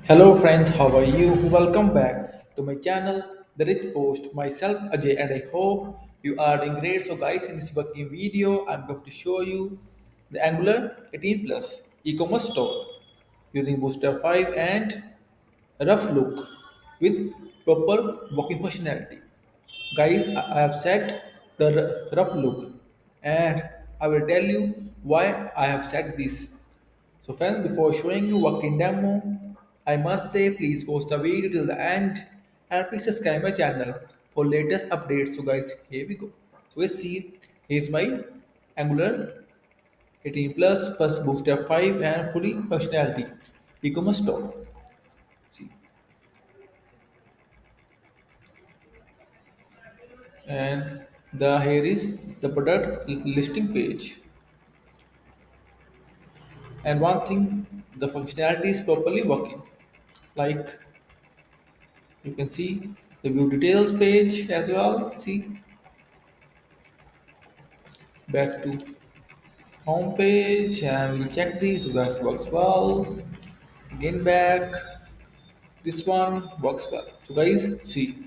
Hello friends, how are you? Welcome back to my channel, Therichpost. Myself Ajay and I hope you are doing great. So guys, in this working video, I'm going to show you the Angular 18 Plus e-commerce store using Booster 5 and rough look with proper working functionality. Guys, I have set the rough look and I will tell you why I have set this. So friends, before showing you working demo, I must say please watch the video till the end and please subscribe my channel for latest updates. So guys, here we go. So we see here's my Angular 18 plus Booster 5 and fully functionality e-commerce store. See, and the here is the product listing page. And one thing, the functionality is properly working. Like you can see the view details page as well. See, back to home page and we'll check this. So that works well. Again back. This one works well. So guys, see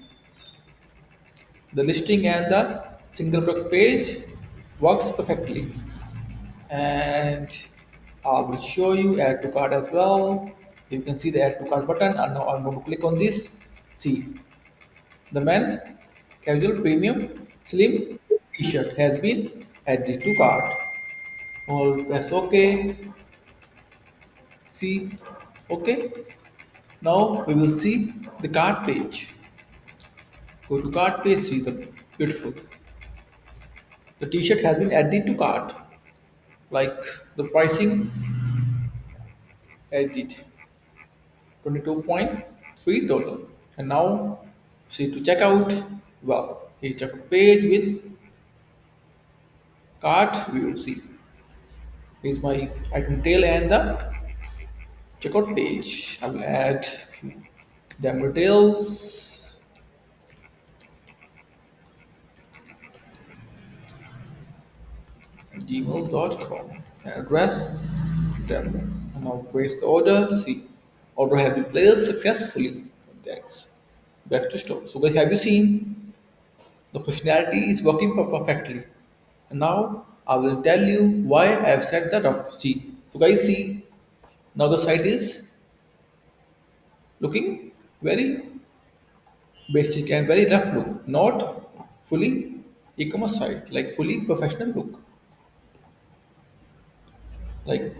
the listing and the single product page works perfectly. And I will show you add to cart as well. You can see the add to cart button and now I'm going to click on this. See the man casual premium slim t-shirt has been added to cart. All press OK. See OK. Now we will see the cart page. Go to cart page. See the beautiful. The t-shirt has been added to cart. Like the pricing added. $22.3. And now see to check out. Well, here's checkout page with cart. We will see. Here's my item tail and the checkout page. I will add few demo details. Gmail.com address demo. And now place the order. See, order has been placed successfully. That's back to store. So guys, have you seen the functionality is working perfectly? And now I will tell you why I have set the rough. See, so guys, see now the site is looking very basic and very rough look, not fully e-commerce site, like fully professional look, like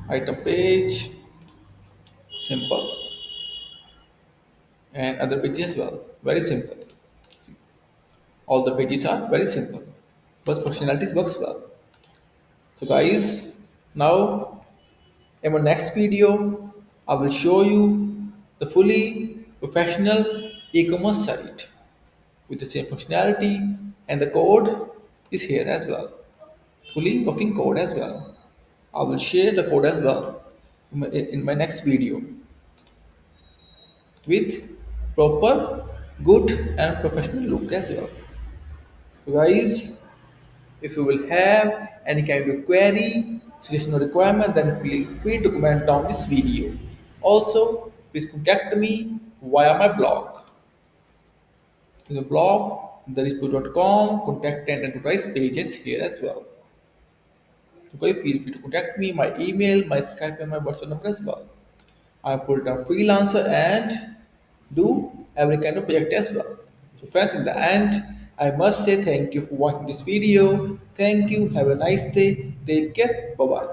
item page, simple, and other pages as well, very simple. See, all the pages are very simple, but functionalities works well. So guys, now in my next video, I will show you the fully professional e-commerce site with the same functionality and the code is here as well. Fully working code as well. I will share the code as well in my next video with proper, good and professional look as well. So guys, if you will have any kind of query, suggestion or requirement, then feel free to comment down this video. Also, please contact me via my blog. In the blog, therichpost.com, contact and enterprise pages here as well. So guys, feel free to contact me, my email, my Skype and my WhatsApp number as well. I'm full-time freelancer and do every kind of project as well. So friends, in the end, I must say thank you for watching this video. Thank you. Have a nice day. Take care. Bye-bye.